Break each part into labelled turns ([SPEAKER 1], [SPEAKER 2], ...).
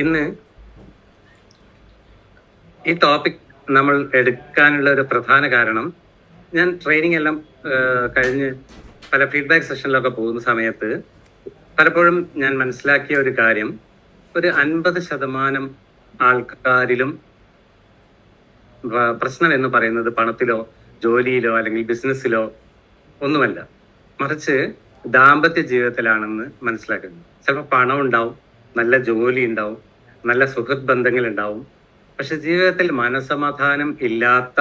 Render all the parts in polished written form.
[SPEAKER 1] ഇന്ന് ഈ ടോപ്പിക് നമ്മൾ എടുക്കാനുള്ള ഒരു പ്രധാന കാരണം, ഞാൻ ട്രെയിനിങ് എല്ലാം കഴിഞ്ഞ് പല ഫീഡ്ബാക്ക് സെഷനിലൊക്കെ പോകുന്ന സമയത്ത് പലപ്പോഴും ഞാൻ മനസ്സിലാക്കിയ ഒരു കാര്യം, ഒരു 50% ആൾക്കാരിലും പ്രശ്നം എന്ന് പറയുന്നത് പണത്തിലോ ജോലിയിലോ അല്ലെങ്കിൽ ബിസിനസ്സിലോ ഒന്നുമല്ല, മറിച്ച് ദാമ്പത്യ ജീവിതത്തിലാണെന്ന് മനസ്സിലാക്കുന്നു. ചിലപ്പോൾ പണം ഉണ്ടാവും, നല്ല ജോലി ഉണ്ടാവും, നല്ല സുഹൃത്ത് ബന്ധങ്ങൾ ഉണ്ടാവും, പക്ഷെ ജീവിതത്തിൽ മനസമാധാനം ഇല്ലാത്ത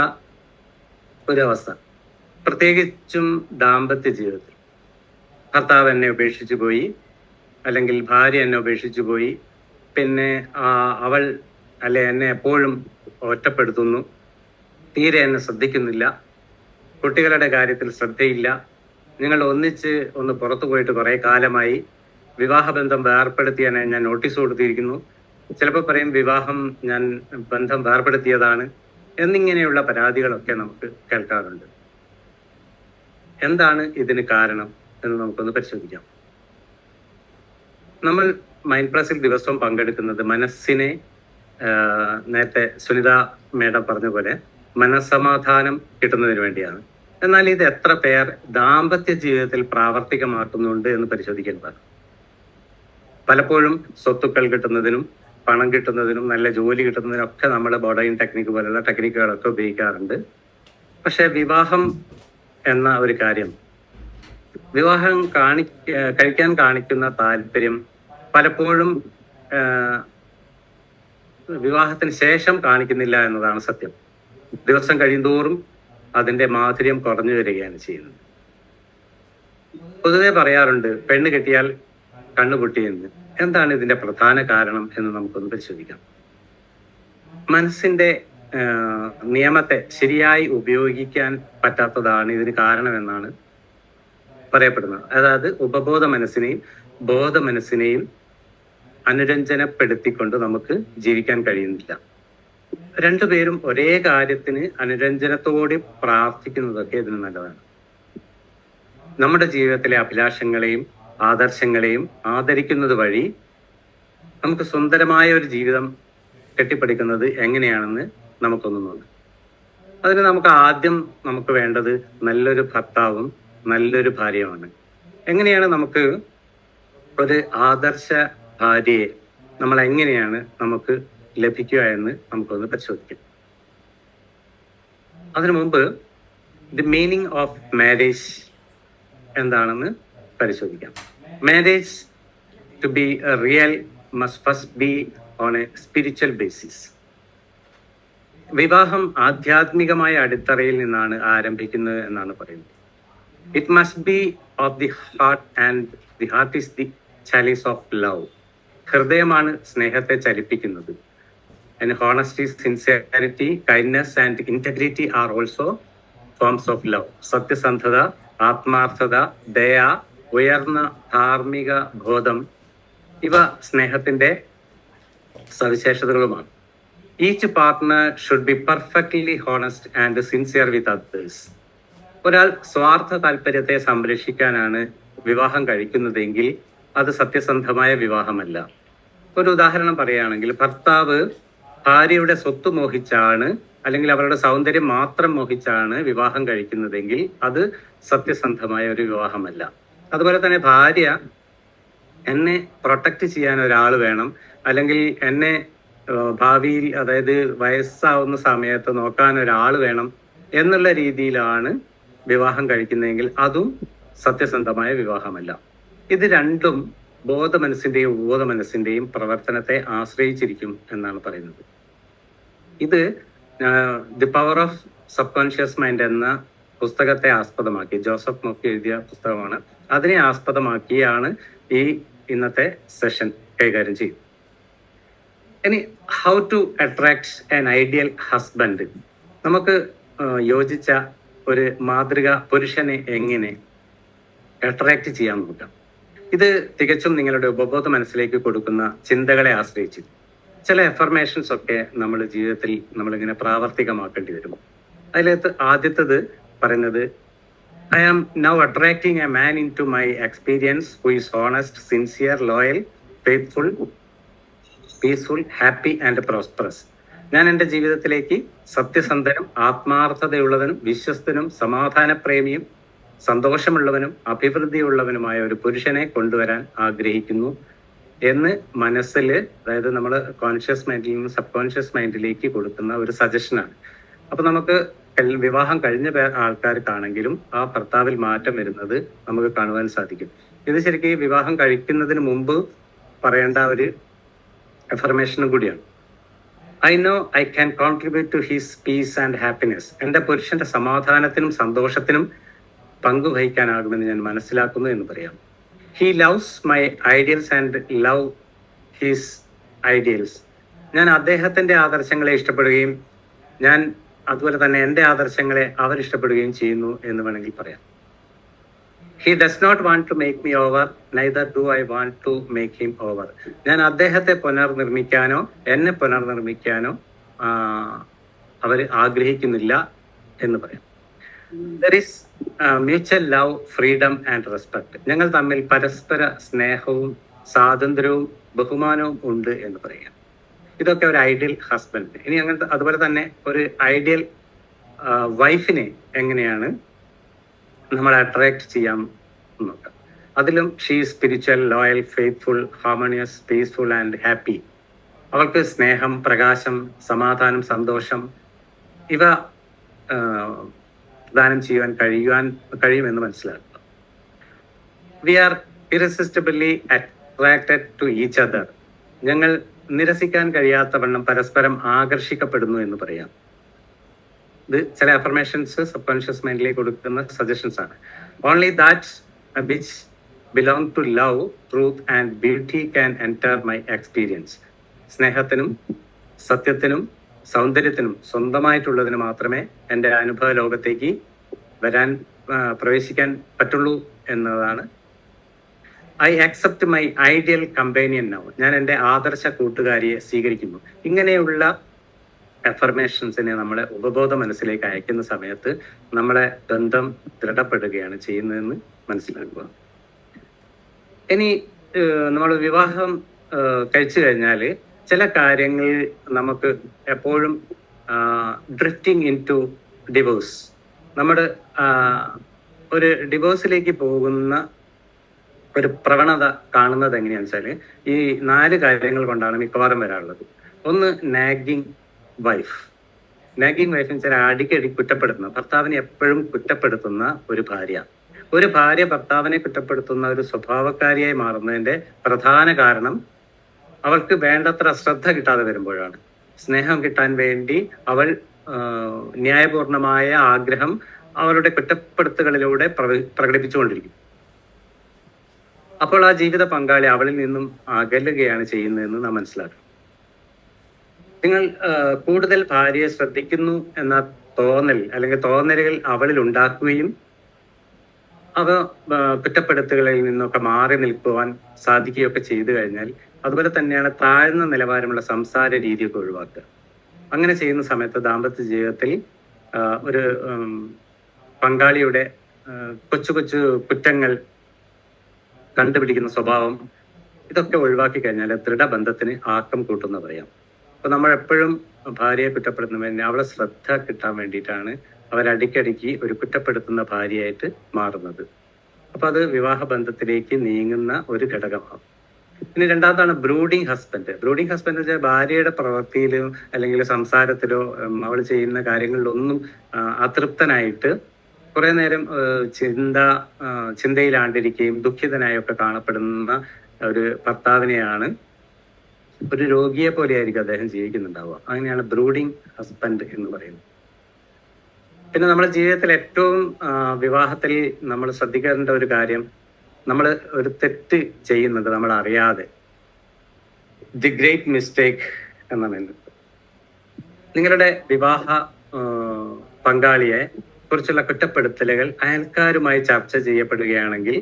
[SPEAKER 1] ഒരവസ്ഥ, പ്രത്യേകിച്ചും ദാമ്പത്യ ജീവിതത്തിൽ. ഭർത്താവ് എന്നെ ഉപേക്ഷിച്ചു പോയി, അല്ലെങ്കിൽ ഭാര്യ എന്നെ ഉപേക്ഷിച്ചു പോയി, പിന്നെ അവൾ എന്നെ എപ്പോഴും ഒറ്റപ്പെടുത്തുന്നു, തീരെ എന്നെ ശ്രദ്ധിക്കുന്നില്ല, കുട്ടികളുടെ കാര്യത്തിൽ ശ്രദ്ധയില്ല, നിങ്ങൾ ഒന്ന് പുറത്തു പോയിട്ട് കുറെ കാലമായി, വിവാഹബന്ധം വേർപ്പെടുത്തിയാണ് ഞാൻ നോട്ടീസ് കൊടുത്തിരിക്കുന്നു, ചിലപ്പോൾ പറയും ബന്ധം വേർപ്പെടുത്തിയതാണ് എന്നിങ്ങനെയുള്ള പരാതികളൊക്കെ നമുക്ക് കേൾക്കാറുണ്ട്. എന്താണ് ഇതിന് കാരണം എന്ന് നമുക്കൊന്ന് പരിശോധിക്കാം. നമ്മൾ മൈൻഡ് പ്ലസിൽ ദിവസവും പങ്കെടുക്കുന്നത് മനസ്സിനെ, നേരത്തെ സുനിത മേഡം പറഞ്ഞ പോലെ, മനസ്സമാധാനം കിട്ടുന്നതിന് വേണ്ടിയാണ്. എന്നാൽ ഇത് എത്ര പേർ ദാമ്പത്യ ജീവിതത്തിൽ പ്രാവർത്തികമാക്കുന്നുണ്ട് എന്ന് പരിശോധിക്കേണ്ടതാണ്. പലപ്പോഴും സ്വത്തുക്കൾ കിട്ടുന്നതിനും പണം കിട്ടുന്നതിനും നല്ല ജോലി കിട്ടുന്നതിനും ഒക്കെ നമ്മൾ ബോർഡറിംഗ് ടെക്നിക്ക് പോലുള്ള ടെക്നിക്കുകളൊക്കെ ഉപയോഗിക്കാറുണ്ട്. പക്ഷെ വിവാഹം എന്ന ഒരു കാര്യം, വിവാഹം കഴിക്കാൻ കാണിക്കുന്ന താല്പര്യം പലപ്പോഴും വിവാഹത്തിന് ശേഷം കാണിക്കുന്നില്ല എന്നതാണ് സത്യം. ദിവസം കഴിയുന്തോറും അതിന്റെ മാധുര്യം കുറഞ്ഞു വരികയാണ് ചെയ്യുന്നത്. പൊതുവെ പറയാറുണ്ട്, പെണ്ണ് കെട്ടിയാൽ കണ്ണുപൊട്ടിയെന്ന്. എന്താണ് ഇതിന്റെ പ്രധാന കാരണം എന്ന് നമുക്കൊന്ന് പരിശോധിക്കാം. മനസ്സിന്റെ നിയമത്തെ ശരിയായി ഉപയോഗിക്കാൻ പറ്റാത്തതാണ് ഇതിന് കാരണമെന്നാണ് പറയപ്പെടുന്നത്. അതായത് ഉപബോധ മനസ്സിനെയും ബോധ മനസ്സിനെയും അനുരഞ്ജനപ്പെടുത്തിക്കൊണ്ട് നമുക്ക് ജീവിക്കാൻ കഴിയുന്നില്ല. രണ്ടുപേരും ഒരേ കാര്യത്തിന് അനുരഞ്ജനത്തോടെ പ്രാർത്ഥിക്കുന്നതൊക്കെ ഇതിന് നല്ലതാണ്. നമ്മുടെ ജീവിതത്തിലെ അഭിലാഷങ്ങളെയും ആദർശങ്ങളെയും ആദരിക്കുന്നത് വഴി നമുക്ക് സുന്ദരമായ ഒരു ജീവിതം കെട്ടിപ്പടുക്കുന്നത് എങ്ങനെയാണെന്ന് നമുക്കൊന്ന് നോക്കാം. അതിന് നമുക്ക് വേണ്ടത് നല്ലൊരു ഭർത്താവും നല്ലൊരു ഭാര്യയുമാണ്. എങ്ങനെയാണ് നമുക്ക് ഒരു ആദർശ ഭാര്യയെ നമുക്ക് ലഭിക്കുക എന്ന് നമുക്കൊന്ന് പരിശോധിക്കാം. അതിനു മുമ്പ് ദി മീനിങ് ഓഫ് മാരേജ് എന്താണെന്ന് പരിശോധിക്കാം. Marriage to be a real must first be on a spiritual basis. വിവാഹം ആധ്യാത്മികമായ അടിത്തറയിൽ നിന്നാണ് ആരംഭിക്കുന്നത് എന്നാണ് പറയുന്നത്. It must be of the heart and the heart is the chalice of love. ഹൃദയമാണ് സ്നേഹത്തെ ചലിപ്പിക്കുന്നത്. And honesty, sincerity, kindness and integrity are also forms of love. സത്യസന്ധത, ആത്മാർത്ഥത, ദയ, ഉയർന്ന ധാർമ്മിക ബോധം, ഇവ സ്നേഹത്തിന്റെ സവിശേഷതകളുമാണ്. Each partner should be perfectly honest and sincere with others. ഒരാൾ സ്വാർത്ഥ താല്പര്യത്തെ സംരക്ഷിക്കാനാണ് വിവാഹം കഴിക്കുന്നതെങ്കിൽ അത് സത്യസന്ധമായ വിവാഹമല്ല. ഒരു ഉദാഹരണം പറയുകയാണെങ്കിൽ, ഭർത്താവ് ഭാര്യയുടെ സ്വത്ത് മോഹിച്ചാണ് അല്ലെങ്കിൽ അവരുടെ സൗന്ദര്യം മാത്രം മോഹിച്ചാണ് വിവാഹം കഴിക്കുന്നതെങ്കിൽ അത് സത്യസന്ധമായ ഒരു വിവാഹമല്ല. അതുപോലെ തന്നെ ഭാര്യ എന്നെ പ്രൊട്ടക്റ്റ് ചെയ്യാൻ ഒരാൾ വേണം, അല്ലെങ്കിൽ എന്നെ ഭാവിയിൽ, അതായത് വയസ്സാവുന്ന സമയത്ത് നോക്കാൻ ഒരാൾ വേണം എന്നുള്ള രീതിയിലാണ് വിവാഹം കഴിക്കുന്നതെങ്കിൽ അതും സത്യസന്ധമായ വിവാഹമല്ല. ഇത് രണ്ടും ബോധ മനസ്സിന്റെയും ഉപബോധ മനസ്സിന്റെയും പ്രവർത്തനത്തെ ആശ്രയിച്ചിരിക്കും എന്നാണ് പറയുന്നത്. ഇത് the power of sub conscious mind എന്ന പുസ്തകത്തെ ആസ്പദമാക്കി, ജോസഫ് മൊഫി എഴുതിയ പുസ്തകമാണ്, അതിനെ ആസ്പദമാക്കിയാണ് ഈ ഇന്നത്തെ സെഷൻ കൈകാര്യം ചെയ്യുന്നത്. ഇനി how to attract an ideal husband, നമുക്ക് യോജിച്ച ഒരു മാതൃക പുരുഷനെ എങ്ങനെ അട്രാക്ട് ചെയ്യാൻ നോക്കാം. ഇത് തികച്ചും നിങ്ങളുടെ ഉപബോധ മനസ്സിലേക്ക് കൊടുക്കുന്ന ചിന്തകളെ ആശ്രയിച്ച് ചില എഫർമേഷൻസ് ഒക്കെ നമ്മൾ ജീവിതത്തിൽ നമ്മളിങ്ങനെ പ്രാവർത്തികമാക്കേണ്ടി വരും. ആദ്യത്തേത് പറയുന്നത്, I am now attracting a man into my experience who is honest, sincere, loyal, faithful, peaceful, happy and prosperous. ഞാൻ എൻ്റെ ജീവിതത്തിലേക്ക് സത്യസന്ധനും ആത്മാർത്ഥതയുള്ളവനും വിശ്വസ്തനും സമാധാനപ്രേമിയും സന്തോഷമുള്ളവനും അഭിവൃദ്ധിയുള്ളവനുമായ ഒരു പുരുഷനെ കൊണ്ടുവരാൻ ആഗ്രഹിക്കുന്നു എന്ന് മനസ്സിൽ, അതായത് നമ്മൾ കോൺഷ്യസ് മൈൻഡിൽ നിന്ന് സബ് കോൺഷ്യസ് മൈൻഡിലേക്ക് കൊടുക്കുന്ന ഒരു സജഷനാണ്. അപ്പൊ നമുക്ക് വിവാഹം കഴിഞ്ഞ ആൾക്കാർക്കാണെങ്കിലും ആ ഭർത്താവിൽ മാറ്റം വരുന്നത് നമുക്ക് കാണുവാൻ സാധിക്കും. ഇത് ശരിക്കും വിവാഹം കഴിക്കുന്നതിന് മുമ്പ് പറയേണ്ട ഒരു അഫർമേഷനും കൂടിയാണ്. I know I can contribute to his peace and happiness. എൻ്റെ പുരുഷന്റെ സമാധാനത്തിനും സന്തോഷത്തിനും പങ്കുവഹിക്കാനാകുമെന്ന് ഞാൻ മനസ്സിലാക്കുന്നു എന്ന് പറയാം. He loves my ideals and love his ideals. ഞാൻ അദ്ദേഹത്തിന്റെ ആദർശങ്ങളെ ഇഷ്ടപ്പെടുകയും ഞാൻ അതുപോലെ തന്നെ എൻ്റെ ആദർശങ്ങളെ അവർ ഇഷ്ടപ്പെടുകയും ചെയ്യുന്നു എന്ന് വേണമെങ്കിൽ പറയാം. He does not want to make me over, neither do I want to make him over. ഞാൻ അദ്ദേഹത്തെ പുനർനിർമ്മിക്കാനോ എന്നെ പുനർനിർമ്മിക്കാനോ അവർ ആഗ്രഹിക്കുന്നില്ല എന്ന് പറയാം. There is mutual love, freedom and respect. ഞങ്ങൾ തമ്മിൽ പരസ്പര സ്നേഹവും സ്വാതന്ത്ര്യവും ബഹുമാനവും ഉണ്ട് എന്ന് പറയാം. ഇതൊക്കെ ഒരു ഐഡിയൽ ഹസ്ബൻഡ്. ഇനി അങ്ങനത്തെ അതുപോലെ തന്നെ ഒരു ഐഡിയൽ വൈഫിനെ എങ്ങനെയാണ് നമ്മൾ അട്രാക്ട് ചെയ്യാം നോക്കാം. അതിലും she spiritual, loyal, faithful, harmonious, peaceful and happy. അവൾക്ക് സ്നേഹം, പ്രകാശം, സമാധാനം, സന്തോഷം ഇവ പ്രദാനം ചെയ്യുവാൻ കഴിയുമെന്ന് മനസ്സിലാക്കുക. We are irresistibly attracted to each other. ഞങ്ങൾ നിരസിക്കാൻ കഴിയാത്തവണ്ണം പരസ്പരം ആകർഷിക്കപ്പെടുന്നു എന്ന് പറയാം. ഇത് ചില അഫർമേഷൻസ് സബ് കോൺഷ്യസ് മൈൻഡിലേക്ക് കൊടുക്കുന്ന സജഷൻസ് ആണ്. Only that which belong to love, truth and beauty can enter my experience. സ്നേഹത്തിനും സത്യത്തിനും സൗന്ദര്യത്തിനും സ്വന്തമായിട്ടുള്ളതിന് മാത്രമേ എൻ്റെ അനുഭവ ലോകത്തേക്ക് പ്രവേശിക്കാൻ പറ്റുള്ളൂ എന്നതാണ്. I accept my ideal companion now. ഞാൻ എൻ്റെ ആദർശ കൂട്ടുകാരിയെ സ്വീകരിക്കുന്നു. ഇങ്ങനെയുള്ള അഫർമേഷൻസിനെ നമ്മളെ ഉപബോധ മനസ്സിലേക്ക് അയക്കുന്ന സമയത്ത് നമ്മളെ ബന്ധം ദൃഢപ്പെടുകയാണ് ചെയ്യുന്നതെന്ന് മനസ്സിലാക്കുക. ഇനി നമ്മൾ വിവാഹം കഴിച്ചു കഴിഞ്ഞാൽ ചില കാര്യങ്ങൾ നമുക്ക് എപ്പോഴും ഡ്രിഫ്റ്റിംഗ് ഇൻ ടു ഡിവോഴ്സ്, നമ്മുടെ ഒരു ഡിവോഴ്സിലേക്ക് പോകുന്ന ഒരു പ്രവണത കാണുന്നത് എങ്ങനെയാണെന്ന് വെച്ചാൽ ഈ 4 കാര്യങ്ങൾ കൊണ്ടാണ് മിക്കവാറും വരാറുള്ളത്. ഒന്ന്, നാഗിങ് വൈഫ്. നാഗിങ് വൈഫ് എന്ന് വെച്ചാൽ അടിക്കടി കുറ്റപ്പെടുത്തുന്ന, ഭർത്താവിനെ എപ്പോഴും കുറ്റപ്പെടുത്തുന്ന ഒരു ഭാര്യ ഭർത്താവിനെ കുറ്റപ്പെടുത്തുന്ന ഒരു സ്വഭാവക്കാരിയായി മാറുന്നതിന്റെ പ്രധാന കാരണം അവൾക്ക് വേണ്ടത്ര ശ്രദ്ധ കിട്ടാതെ വരുമ്പോഴാണ്. സ്നേഹം കിട്ടാൻ വേണ്ടി അവൾ ന്യായപൂർണമായ ആഗ്രഹം അവരുടെ കുറ്റപ്പെടുത്തുകളിലൂടെ പ്രകടിപ്പിച്ചുകൊണ്ടിരിക്കും. അപ്പോൾ ആ ജീവിത പങ്കാളി അവളിൽ നിന്നും അകലുകയാണ് ചെയ്യുന്നതെന്ന് നാം മനസ്സിലാക്കണം. നിങ്ങൾ കൂടുതൽ ഭാര്യയെ ശ്രദ്ധിക്കുന്നു എന്ന തോന്നൽ അല്ലെങ്കിൽ തോന്നലുകൾ അവളിൽ ഉണ്ടാക്കുകയും അവ കുറ്റപ്പെടുത്തുകളിൽ നിന്നൊക്കെ മാറി നിൽക്കുവാൻ സാധിക്കുകയൊക്കെ ചെയ്തു കഴിഞ്ഞാൽ അതുപോലെ തന്നെയാണ് താഴ്ന്ന നിലവാരമുള്ള സംസാര രീതിയൊക്കെ ഒഴിവാക്കുക. അങ്ങനെ ചെയ്യുന്ന സമയത്ത് ദാമ്പത്യ ജീവിതത്തിൽ ഒരു പങ്കാളിയുടെ കൊച്ചു കൊച്ചു കുറ്റങ്ങൾ കണ്ടുപിടിക്കുന്ന സ്വഭാവം ഇതൊക്കെ ഒഴിവാക്കി കഴിഞ്ഞാൽ ദൃഢബന്ധത്തിന് ആക്കം കൂട്ടുന്ന പറയാം. അപ്പൊ നമ്മൾ എപ്പോഴും ഭാര്യയെ കുറ്റപ്പെടുത്തുന്നതിന് അവളെ ശ്രദ്ധ കിട്ടാൻ വേണ്ടിയിട്ടാണ് അവരടിക്കടിക്ക് ഒരു കുറ്റപ്പെടുത്തുന്ന ഭാര്യയായിട്ട് മാറുന്നത്. അപ്പൊ അത് വിവാഹ ബന്ധത്തിലേക്ക് നീങ്ങുന്ന ഒരു ഘടകമാണ്. ഇനി രണ്ടാമതാണ് ബ്രൂഡിങ് ഹസ്ബൻഡ്. ബ്രൂഡിങ് ഹസ്ബൻഡ് വെച്ചാൽ ഭാര്യയുടെ പ്രവൃത്തിയിലോ അല്ലെങ്കിൽ സംസാരത്തിലോ അവൾ ചെയ്യുന്ന കാര്യങ്ങളിലൊന്നും അതൃപ്തനായിട്ട് കുറെ നേരം ചിന്തയിലാണ്ടിരിക്കുകയും ദുഃഖിതനായൊക്കെ കാണപ്പെടുന്ന ഒരു ഭർത്താവിനെയാണ്, ഒരു രോഗിയെ പോലെയായിരിക്കും അദ്ദേഹം ജീവിക്കുന്നുണ്ടാവുക. അങ്ങനെയാണ് ബ്രൂഡിങ് ഹസ്ബൻഡ് എന്ന് പറയുന്നത്. പിന്നെ നമ്മുടെ ജീവിതത്തിൽ ഏറ്റവും വിവാഹത്തിൽ നമ്മൾ ശ്രദ്ധിക്കേണ്ട ഒരു കാര്യം, നമ്മൾ ഒരു തെറ്റ് ചെയ്യുന്നത് നമ്മൾ അറിയാതെ, ദി ഗ്രേറ്റ് മിസ്റ്റേക്ക് എന്നാണ്. നിങ്ങളുടെ വിവാഹ പങ്കാളിയെ കുറിച്ചുള്ള കുറ്റപ്പെടുത്തലുകൾ അയൽക്കാരുമായി ചർച്ച ചെയ്യപ്പെടുകയാണെങ്കിൽ,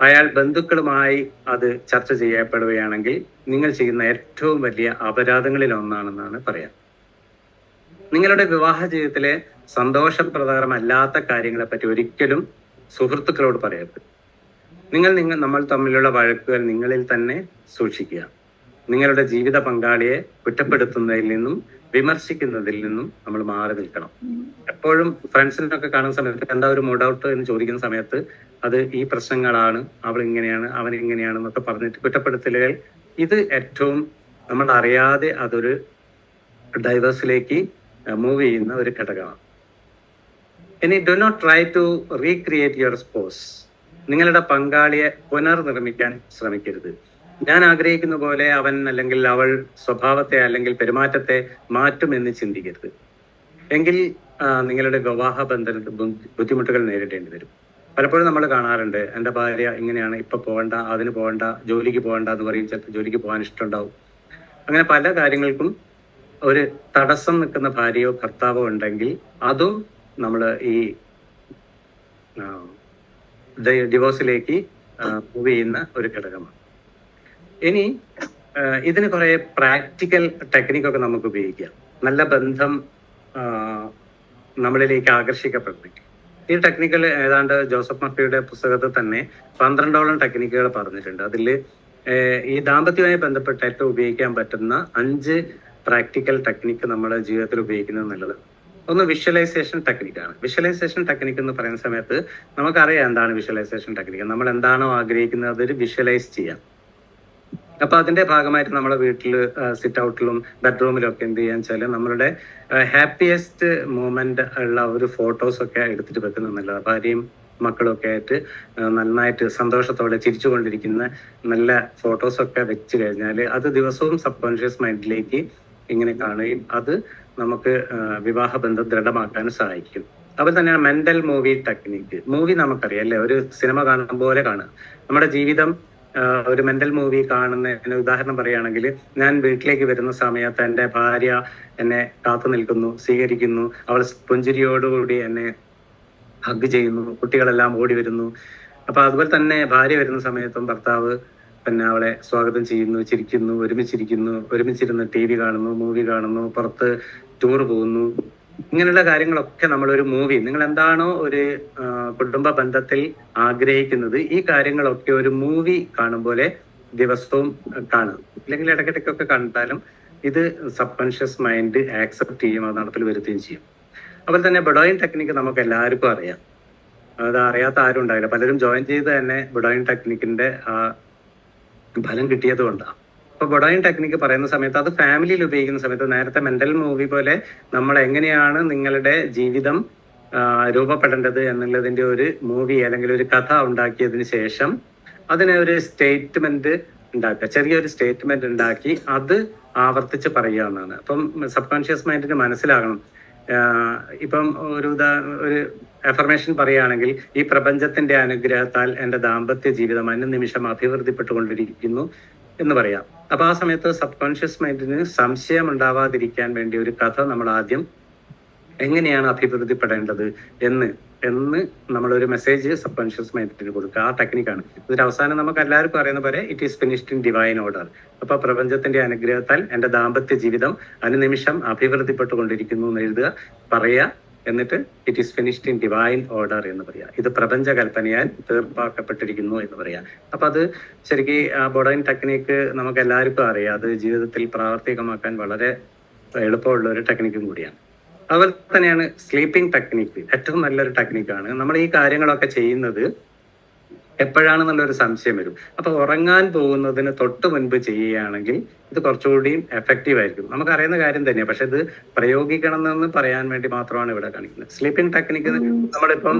[SPEAKER 1] അയാൾ ബന്ധുക്കളുമായി അത് ചർച്ച ചെയ്യപ്പെടുകയാണെങ്കിൽ നിങ്ങൾ ചെയ്യുന്ന ഏറ്റവും വലിയ അപരാധങ്ങളിൽ ഒന്നാണെന്നാണ് പറയാം. നിങ്ങളുടെ വിവാഹ ജീവിതത്തിലെ സന്തോഷപ്രദകരമല്ലാത്ത കാര്യങ്ങളെ പറ്റി ഒരിക്കലും സുഹൃത്തുക്കളോട് പറയരുത്. നമ്മൾ തമ്മിലുള്ള വഴക്കുകൾ നിങ്ങളിൽ തന്നെ സൂക്ഷിക്കുക. നിങ്ങളുടെ ജീവിത പങ്കാളിയെ കുറ്റപ്പെടുത്തുന്നതിൽ നിന്നും വിമർശിക്കുന്നതിൽ നിന്നും നമ്മൾ മാറി നിൽക്കണം. എപ്പോഴും ഫ്രണ്ട്സിനൊക്കെ കാണുന്ന സമയത്ത് എന്താ ഒരു മൂഡ് ഔട്ട് എന്ന് ചോദിക്കുന്ന സമയത്ത് അത് ഈ പ്രശ്നങ്ങളാണ്, അവൾ ഇങ്ങനെയാണ്, അവൻ ഇങ്ങനെയാണ് എന്നൊക്കെ പറഞ്ഞിട്ട് കുറ്റപ്പെടുത്തലുകൾ, ഇത് ഏറ്റവും നമ്മൾ അറിയാതെ അതൊരു ഡൈവേഴ്സിലേക്ക് മൂവ് ചെയ്യുന്ന ഒരു ഘടകമാണ്. ഇനി do not try to recreate your spouse. നിങ്ങളുടെ പങ്കാളിയെ പുനർനിർമ്മിക്കാൻ ശ്രമിക്കരുത്. ഞാൻ ആഗ്രഹിക്കുന്ന പോലെ അവൻ അല്ലെങ്കിൽ അവൾ സ്വഭാവത്തെ അല്ലെങ്കിൽ പെരുമാറ്റത്തെ മാറ്റുമെന്ന് ചിന്തിക്കരുത്. എങ്കിൽ നിങ്ങളുടെ വിവാഹ ബന്ധനത്തിൽ ബുദ്ധിമുട്ടുകൾ നേരിടേണ്ടി വരും. പലപ്പോഴും നമ്മൾ കാണാറുണ്ട്, എൻ്റെ ഭാര്യ ഇങ്ങനെയാണ്, ഇപ്പൊ പോകണ്ട, അതിന് പോകണ്ട, ജോലിക്ക് പോകണ്ട എന്ന് പറയും. ചിലപ്പോൾ ജോലിക്ക് പോകാൻ ഇഷ്ടമുണ്ടാവും. അങ്ങനെ പല കാര്യങ്ങൾക്കും ഒരു തടസ്സം നിൽക്കുന്ന ഭാര്യയോ ഭർത്താവോ ഉണ്ടെങ്കിൽ അതും നമ്മൾ ഈ ഡിവോഴ്സിലേക്ക് മൂവ് ചെയ്യുന്ന ഒരു ഘടകമാണ്. ഇനി ഇതിന് കുറെ പ്രാക്ടിക്കൽ ടെക്നിക്കൊക്കെ നമുക്ക് ഉപയോഗിക്കാം. നല്ല ബന്ധം നമ്മളിലേക്ക് ആകർഷിക്കപ്പെടുന്നു. ഈ ടെക്നിക്കൽ ഏതാണ്ട് ജോസഫ് മഫിയുടെ പുസ്തകത്തിൽ തന്നെ 12ഓളം ടെക്നിക്കുകൾ പറഞ്ഞിട്ടുണ്ട്. അതിൽ ഈ ദാമ്പത്യവുമായി ബന്ധപ്പെട്ട് ഏറ്റവും ഉപയോഗിക്കാൻ പറ്റുന്ന 5 പ്രാക്ടിക്കൽ ടെക്നിക്ക് നമ്മുടെ ജീവിതത്തിൽ ഉപയോഗിക്കുന്നത് നല്ലത്. ഒന്ന് വിഷ്വലൈസേഷൻ ടെക്നിക്കാണ്. വിഷ്വലൈസേഷൻ ടെക്നിക്ക് എന്ന് പറയുന്ന സമയത്ത് നമുക്കറിയാം എന്താണ് വിഷ്വലൈസേഷൻ ടെക്നിക്ക്. നമ്മൾ എന്താണോ ആഗ്രഹിക്കുന്നത് അതൊരു വിഷ്വലൈസ് ചെയ്യാം. അപ്പൊ അതിന്റെ ഭാഗമായിട്ട് നമ്മുടെ വീട്ടിൽ സിറ്റ് ഔട്ടിലും ബെഡ്റൂമിലും ഒക്കെ എന്ത് ചെയ്യാന്ന് വെച്ചാൽ നമ്മളുടെ ഹാപ്പിയസ്റ്റ് മൂമെന്റ് ഉള്ള ഒരു ഫോട്ടോസ് ഒക്കെ എടുത്തിട്ട് വെക്കുന്നത് നല്ലതാണ്. ഭാര്യയും മക്കളും ഒക്കെ ആയിട്ട് നന്നായിട്ട് സന്തോഷത്തോടെ ചിരിച്ചുകൊണ്ടിരിക്കുന്ന നല്ല ഫോട്ടോസ് ഒക്കെ വെച്ച് കഴിഞ്ഞാൽ അത് ദിവസവും സബ് കോൺഷ്യസ് മൈൻഡിലേക്ക് ഇങ്ങനെ കാണുകയും അത് നമുക്ക് വിവാഹ ബന്ധം ദൃഢമാക്കാൻ സഹായിക്കും. അതുപോലെ തന്നെയാണ് മെന്റൽ മൂവി ടെക്നിക്ക്. മൂവി നമുക്കറിയാം അല്ലേ, ഒരു സിനിമ കാണുന്ന പോലെ കാണുക. നമ്മുടെ ജീവിതം ഒരു മെന്റൽ മൂവി കാണുന്നതിന് ഉദാഹരണം പറയുകയാണെങ്കിൽ, ഞാൻ വീട്ടിലേക്ക് വരുന്ന സമയത്ത് എൻ്റെ ഭാര്യ എന്നെ കാത്തു നിൽക്കുന്നു, സ്വീകരിക്കുന്നു, അവൾ പുഞ്ചിരിയോടുകൂടി എന്നെ ഹഗ് ചെയ്യുന്നു, കുട്ടികളെല്ലാം ഓടി വരുന്നു. അപ്പൊ അതുപോലെ തന്നെ ഭാര്യ വരുന്ന സമയത്തും ഭർത്താവ് പിന്നെ അവളെ സ്വാഗതം ചെയ്യുന്നു, ചിരിക്കുന്നു, ഒരുമിച്ചിരുന്ന് TV കാണുന്നു, മൂവി കാണുന്നു, പുറത്ത് ടൂർ പോകുന്നു. ഇങ്ങനെയുള്ള കാര്യങ്ങളൊക്കെ നമ്മളൊരു മൂവി, നിങ്ങൾ എന്താണോ ഒരു കുടുംബ ബന്ധത്തിൽ ആഗ്രഹിക്കുന്നത്, ഈ കാര്യങ്ങളൊക്കെ ഒരു മൂവി കാണും പോലെ ദിവസവും കാണും. അല്ലെങ്കിൽ ഇടയ്ക്കിടയ്ക്കൊക്കെ കണ്ടാലും ഇത് സബ് കോൺഷ്യസ് മൈൻഡ് ആക്സെപ്റ്റ് ചെയ്യും, അത് നടപ്പിൽ വരുത്തുകയും ചെയ്യും. അതുപോലെ തന്നെ ബഡോയിൻ ടെക്നിക്ക് നമുക്ക് എല്ലാവർക്കും അറിയാം. അത് അറിയാത്ത ആരും ഉണ്ടാവില്ല. പലരും ജോയിൻ ചെയ്ത് തന്നെ ബഡോയിൻ ടെക്നിക്കിന്റെ ഫലം കിട്ടിയത് കൊണ്ടാണ്. അപ്പൊ ബഡോയിൻ ടെക്നിക്ക് പറയുന്ന സമയത്ത് അത് ഫാമിലിയിൽ ഉപയോഗിക്കുന്ന സമയത്ത് നേരത്തെ മെന്റൽ മൂവി പോലെ നമ്മൾ എങ്ങനെയാണ് നിങ്ങളുടെ ജീവിതം രൂപപ്പെടേണ്ടത് എന്നുള്ളതിന്റെ ഒരു മൂവി അല്ലെങ്കിൽ ഒരു കഥ ഉണ്ടാക്കിയതിന് ശേഷം അതിനെ ഒരു സ്റ്റേറ്റ്മെന്റ് ഉണ്ടാക്കുക, ചെറിയൊരു സ്റ്റേറ്റ്മെന്റ് ഉണ്ടാക്കി അത് ആവർത്തിച്ച് പറയുക എന്നാണ്. അപ്പം സബ് കോൺഷ്യസ് മൈൻഡിന് മനസ്സിലാകണം, ഇപ്പം ഒരു അഫർമേഷൻ പറയുകയാണെങ്കിൽ, ഈ പ്രപഞ്ചത്തിന്റെ അനുഗ്രഹത്താൽ എൻ്റെ ദാമ്പത്യ ജീവിതം അനുനിമിഷം അഭിവൃദ്ധിപ്പെട്ടുകൊണ്ടിരിക്കുന്നു എന്ന് പറയാം. അപ്പൊ ആ സമയത്ത് സബ് കോൺഷ്യസ് മൈൻഡിന് സംശയം ഉണ്ടാവാതിരിക്കാൻ വേണ്ടി ഒരു കഥ നമ്മൾ ആദ്യം എങ്ങനെയാണ് അഭിവൃദ്ധിപ്പെടേണ്ടത് എന്ന് നമ്മളൊരു മെസ്സേജ് സബ് കോൺഷ്യസ് മൈൻഡിന് കൊടുക്കുക. ആ ടെക്നിക്കാണ്. ഇതിന്റെ അവസാനം നമുക്ക് എല്ലാവർക്കും അറിയുന്ന പോലെ it is finished in divine order. അപ്പൊ പ്രപഞ്ചത്തിന്റെ അനുഗ്രഹത്താൽ എൻ്റെ ദാമ്പത്യ ജീവിതം അനുനിമിഷം അഭിവൃദ്ധിപ്പെട്ടുകൊണ്ടിരിക്കുന്നു എന്ന് എഴുതുക, പറയുക, എന്നിട്ട് it is finished in divine order എന്ന് പറയാം. ഇത് പ്രപഞ്ച കൽപ്പനയാൽ തീർപ്പാക്കപ്പെട്ടിരിക്കുന്നു എന്ന് പറയാം. അപ്പൊ അത് ശരിക്കും ബോഡോയിൻ ടെക്നിക്ക് നമുക്ക് എല്ലാവർക്കും അറിയാം. അത് ജീവിതത്തിൽ പ്രാവർത്തികമാക്കാൻ വളരെ എളുപ്പമുള്ള ഒരു ടെക്നിക്കും കൂടിയാണ്. അതുപോലെ തന്നെയാണ് സ്ലീപ്പിംഗ് ടെക്നിക്ക്. ഏറ്റവും നല്ലൊരു ടെക്നിക്കാണ്. നമ്മൾ ഈ കാര്യങ്ങളൊക്കെ ചെയ്യുന്നത് എപ്പോഴാണെന്നുള്ളൊരു സംശയം വരും. അപ്പൊ ഉറങ്ങാൻ പോകുന്നതിന് തൊട്ട് മുൻപ് ചെയ്യുകയാണെങ്കിൽ ഇത് കുറച്ചുകൂടി എഫക്റ്റീവ് ആയിരിക്കും. നമുക്കറിയുന്ന കാര്യം തന്നെയാണ്, പക്ഷെ ഇത് പ്രയോഗിക്കണം എന്ന് പറയാൻ വേണ്ടി മാത്രമാണ് ഇവിടെ കാണിക്കുന്നത്. സ്ലീപ്പിംഗ് ടെക്നിക്ക് നമ്മളിപ്പം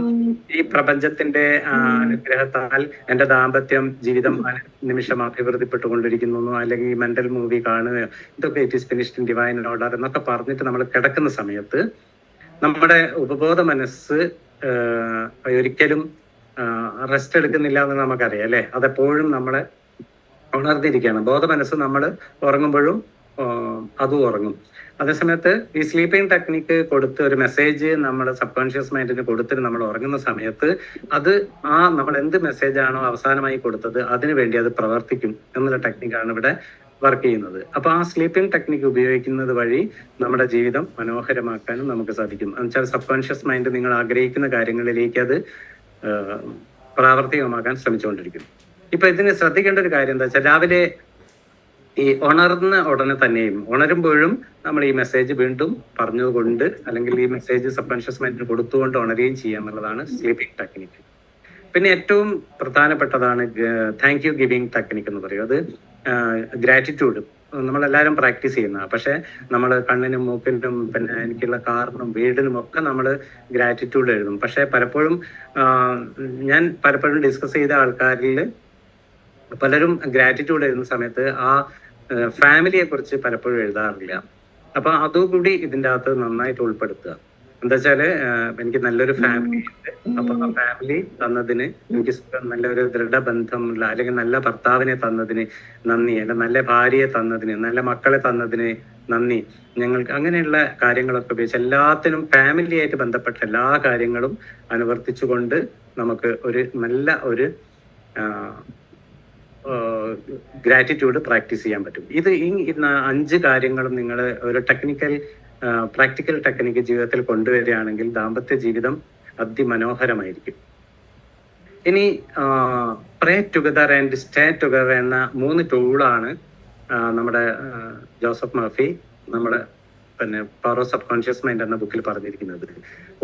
[SPEAKER 1] ഈ പ്രപഞ്ചത്തിന്റെ അനുഗ്രഹത്താൽ എൻ്റെ ദാമ്പത്യം ജീവിതം നിമിഷം അഭിവൃദ്ധിപ്പെട്ടുകൊണ്ടിരിക്കുന്നു, അല്ലെങ്കിൽ മെന്റൽ മൂവി കാണുകയോ, ഇതൊക്കെ it is finished in divine order എന്നൊക്കെ പറഞ്ഞിട്ട് നമ്മൾ കിടക്കുന്ന സമയത്ത് നമ്മുടെ ഉപബോധ മനസ്സ് ഒരിക്കലും റെസ്റ്റ് എടുക്കുന്നില്ല എന്ന് നമുക്കറിയാം അല്ലെ. അതെപ്പോഴും നമ്മളെ ഉണർന്നിരിക്കുകയാണ്. ബോധ മനസ്സ് നമ്മൾ ഉറങ്ങുമ്പോഴും അതും ഉറങ്ങും. അതേസമയത്ത് ഈ സ്ലീപ്പിംഗ് ടെക്നിക്ക് കൊടുത്ത് ഒരു മെസ്സേജ് നമ്മുടെ സബ് കോൺഷ്യസ് മൈൻഡിന് കൊടുത്തിട്ട് നമ്മൾ ഉറങ്ങുന്ന സമയത്ത് അത് നമ്മൾ എന്ത് മെസ്സേജ് ആണോ അവസാനമായി കൊടുത്തത് അതിനു വേണ്ടി അത് പ്രവർത്തിക്കും എന്നുള്ള ടെക്നിക്കാണ് ഇവിടെ വർക്ക് ചെയ്യുന്നത്. അപ്പൊ ആ സ്ലീപ്പിംഗ് ടെക്നിക്ക് ഉപയോഗിക്കുന്നത് വഴി നമ്മുടെ ജീവിതം മനോഹരമാക്കാനും നമുക്ക് സാധിക്കും. എന്നുവെച്ചാൽ സബ് കോൺഷ്യസ് മൈൻഡ് നിങ്ങൾ ആഗ്രഹിക്കുന്ന കാര്യങ്ങളിലേക്ക് അത് പ്രാവർത്തികമാക്കാൻ ശ്രമിച്ചുകൊണ്ടിരിക്കും. ഇപ്പൊ ഇതിന് ശ്രദ്ധിക്കേണ്ട ഒരു കാര്യം എന്താ വെച്ചാൽ, രാവിലെ ഈ ഉണർന്ന ഉടനെ തന്നെയും ഉണരുമ്പോഴും നമ്മൾ ഈ മെസ്സേജ് വീണ്ടും പറഞ്ഞുകൊണ്ട് അല്ലെങ്കിൽ ഈ മെസ്സേജ് സബ് കോൺഷ്യസ് മൈൻഡിന് കൊടുത്തുകൊണ്ട് ഉണരുകയും ചെയ്യുക എന്നുള്ളതാണ് സ്ലീപ്പിംഗ് ടെക്നിക്ക്. പിന്നെ ഏറ്റവും പ്രധാനപ്പെട്ടതാണ് താങ്ക് യു ഗിവിംഗ് ടെക്നിക്ക് എന്ന് പറയും. അത് ഗ്രാറ്റിറ്റ്യൂഡ് നമ്മളെല്ലാവരും പ്രാക്ടീസ് ചെയ്യുന്ന, പക്ഷെ നമ്മൾ കണ്ണിനും മൂക്കിനും പിന്നെ എനിക്കുള്ള കാറിനും വീടിനും ഒക്കെ നമ്മൾ ഗ്രാറ്റിറ്റ്യൂഡ് എഴുതും. പക്ഷെ പലപ്പോഴും ഞാൻ പലപ്പോഴും ഡിസ്കസ് ചെയ്ത ആൾക്കാരിൽ പലരും ഗ്രാറ്റിറ്റ്യൂഡ് എഴുതുന്ന സമയത്ത് ആ ഫാമിലിയെ കുറിച്ച് പലപ്പോഴും എഴുതാറില്ല. അപ്പൊ അതുകൂടി ഇതിൻ്റെ അകത്ത് നന്നായിട്ട് ഉൾപ്പെടുത്തുക. എന്താ വെച്ചാല് എനിക്ക് നല്ലൊരു ഫാമിലി ഉണ്ട്, അപ്പൊ ആ ഫാമിലി തന്നതിന് എനിക്ക് നല്ലൊരു ദൃഢബന്ധമുള്ള അല്ലെങ്കിൽ നല്ല ഭർത്താവിനെ തന്നതിന് നന്ദി, അല്ല നല്ല ഭാര്യയെ തന്നതിന്, നല്ല മക്കളെ തന്നതിന് നന്ദി. ഞങ്ങൾക്ക് അങ്ങനെയുള്ള കാര്യങ്ങളൊക്കെ ഉപയോഗിച്ച് എല്ലാത്തിനും ഫാമിലിയായിട്ട് ബന്ധപ്പെട്ട എല്ലാ കാര്യങ്ങളും അനുവർത്തിച്ചുകൊണ്ട് നമുക്ക് ഒരു നല്ല ഒരു ഗ്രാറ്റിറ്റ്യൂഡ് പ്രാക്ടീസ് ചെയ്യാൻ പറ്റും. ഇത് ഈ 5 കാര്യങ്ങളും നിങ്ങൾ ഒരു പ്രാക്ടിക്കൽ ടെക്നിക്ക് ജീവിതത്തിൽ കൊണ്ടുവരികയാണെങ്കിൽ ദാമ്പത്യ ജീവിതം അതിമനോഹരമായിരിക്കും. ഇനി പ്രേ ടുഗദർ ആൻഡ് സ്റ്റേ ടുഗദർ എന്ന 3 ടൂളാണ് നമ്മുടെ ജോസഫ് മർഫി നമ്മുടെ പിന്നെ power of sub conscious mind എന്ന ബുക്കിൽ പറഞ്ഞിരിക്കുന്നത്.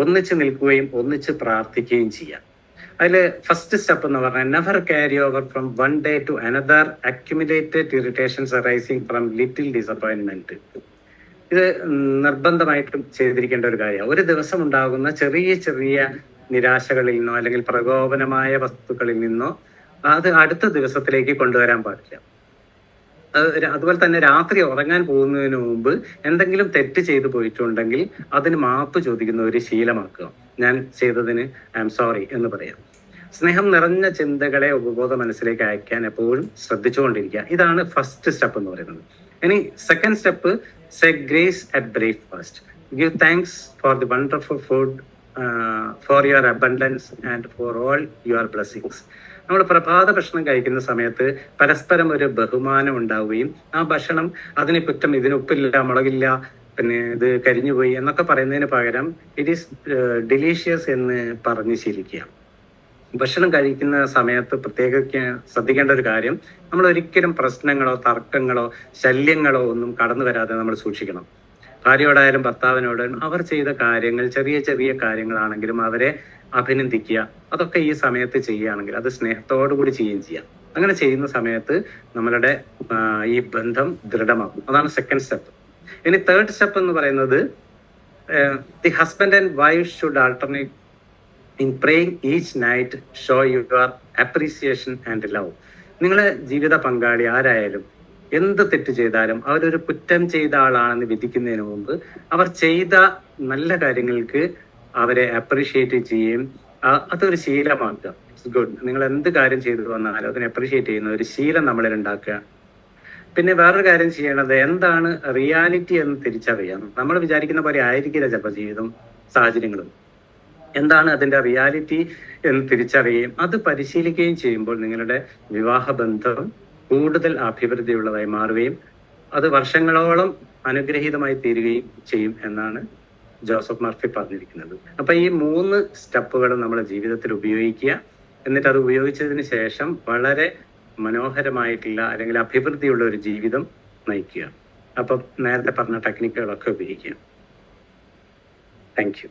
[SPEAKER 1] ഒന്നിച്ച് നിൽക്കുകയും ഒന്നിച്ച് പ്രാർത്ഥിക്കുകയും ചെയ്യാം. അതിൽ ഫസ്റ്റ് സ്റ്റെപ്പ് എന്ന് പറഞ്ഞാൽ never carry over from one day to another accumulated irritations arising from little disappointment. ഇത് നിർബന്ധമായിട്ടും ചെയ്തിരിക്കേണ്ട ഒരു കാര്യമാണ്. ഒരു ദിവസം ഉണ്ടാകുന്ന ചെറിയ ചെറിയ നിരാശകളിൽ നിന്നോ അല്ലെങ്കിൽ പ്രകോപനമായ വസ്തുക്കളിൽ നിന്നോ അത് അടുത്ത ദിവസത്തിലേക്ക് കൊണ്ടുവരാൻ പാടില്ല. അതുപോലെ തന്നെ രാത്രി ഉറങ്ങാൻ പോകുന്നതിന് മുമ്പ് എന്തെങ്കിലും തെറ്റ് ചെയ്തു പോയിട്ടുണ്ടെങ്കിൽ അതിന് മാപ്പ് ചോദിക്കുന്ന ഒരു ശീലമാക്കുക. ഞാൻ ചെയ്തതിന് ഐ എം സോറി എന്ന് പറയാം. സ്നേഹം നിറഞ്ഞ ചിന്തകളെ ഉപബോധ മനസ്സിലേക്ക് അയക്കാൻ എപ്പോഴും ശ്രദ്ധിച്ചുകൊണ്ടിരിക്കുക. ഇതാണ് ഫസ്റ്റ് സ്റ്റെപ്പ് എന്ന് പറയുന്നത്. ഇനി second step, say grace at breakfast. Give thanks for the wonderful food, for your abundance and for all your blessings. നമ്മൾ പ്രഭാത ഭക്ഷണം കഴിക്കുന്ന സമയത്ത് പരസ്പരം ഒരു ബഹുമാനം ഉണ്ടാവുകയും ആ ഭക്ഷണം അതിന് കുറ്റം, ഇതിന് ഉപ്പില്ല, മുളകില്ല, പിന്നെ ഇത് കരിഞ്ഞുപോയി എന്നൊക്കെ പറയുന്നതിന് പകരം ഇറ്റ് ഈസ് ഡിലീഷ്യസ് എന്ന് പറഞ്ഞ് ശീലിക്കുക. ഭക്ഷണം കഴിക്കുന്ന സമയത്ത് പ്രത്യേക ശ്രദ്ധിക്കേണ്ട ഒരു കാര്യം, നമ്മൾ ഒരിക്കലും പ്രശ്നങ്ങളോ തർക്കങ്ങളോ ശല്യങ്ങളോ ഒന്നും കടന്നു വരാതെ നമ്മൾ സൂക്ഷിക്കണം. ഭാര്യയോടായാലും ഭർത്താവിനോടായാലും അവർ ചെയ്ത കാര്യങ്ങൾ ചെറിയ ചെറിയ കാര്യങ്ങളാണെങ്കിലും അവരെ അഭിനന്ദിക്കുക. അതൊക്കെ ഈ സമയത്ത് ചെയ്യുകയാണെങ്കിൽ അത് സ്നേഹത്തോടു കൂടി ചെയ്യുകയും ചെയ്യാം. അങ്ങനെ ചെയ്യുന്ന സമയത്ത് നമ്മളുടെ ഈ ബന്ധം ദൃഢമാകും. അതാണ് സെക്കൻഡ് സ്റ്റെപ്പ്. ഇനി തേർഡ് സ്റ്റെപ്പ് എന്ന് പറയുന്നത് the husband and wife should alternate in praying each night show your appreciation and love. നിങ്ങളെ ജീവിത പങ്കാളി ആരായാലും എന്ത് തെറ്റ് ചെയ്താലും അവരൊരു കുറ്റം ചെയ്ത ആളാണെന്ന് വിധിക്കുന്നതിന് മുമ്പ് അവർ ചെയ്ത നല്ല കാര്യങ്ങൾക്ക് അവരെ അപ്രീഷിയേറ്റ് ചെയ്യും. അതൊരു ശീലമാക്കുക. It's good. നിങ്ങൾ എന്ത് കാര്യം ചെയ്തു വന്നാലും അതിനെ അപ്രീഷിയേറ്റ് ചെയ്യുന്ന ഒരു ശീലം നമ്മളിൽ ഉണ്ടാക്കുക. പിന്നെ വേറൊരു കാര്യം ചെയ്യേണ്ടത്, എന്താണ് റിയാലിറ്റി എന്ന് തിരിച്ചറിയാം. നമ്മൾ വിചാരിക്കുന്ന പോലെ ആയിരിക്കില്ല ചിലപ്പോൾ ജീവിതം സാഹചര്യങ്ങളും. എന്താണ് അതിന്റെ റിയാലിറ്റി എന്ന് തിരിച്ചറിയുകയും അത് പരിശീലിക്കുകയും ചെയ്യുമ്പോൾ നിങ്ങളുടെ വിവാഹബന്ധം കൂടുതൽ അഭിവൃദ്ധിയുള്ളതായി മാറുകയും അത് വർഷങ്ങളോളം അനുഗ്രഹീതമായി തീരുകയും ചെയ്യും എന്നാണ് ജോസഫ് മർഫി പറഞ്ഞിരിക്കുന്നത്. അപ്പൊ ഈ 3 സ്റ്റെപ്പുകളും നമ്മുടെ ജീവിതത്തിൽ ഉപയോഗിക്കുക. എന്നിട്ട് അത് ഉപയോഗിച്ചതിന് ശേഷം വളരെ മനോഹരമായിട്ടുള്ള അല്ലെങ്കിൽ അഭിവൃദ്ധിയുള്ള ഒരു ജീവിതം നയിക്കുക. അപ്പം നേരത്തെ പറഞ്ഞ ടെക്നിക്കുകളൊക്കെ ഉപയോഗിക്കുക. Thank you.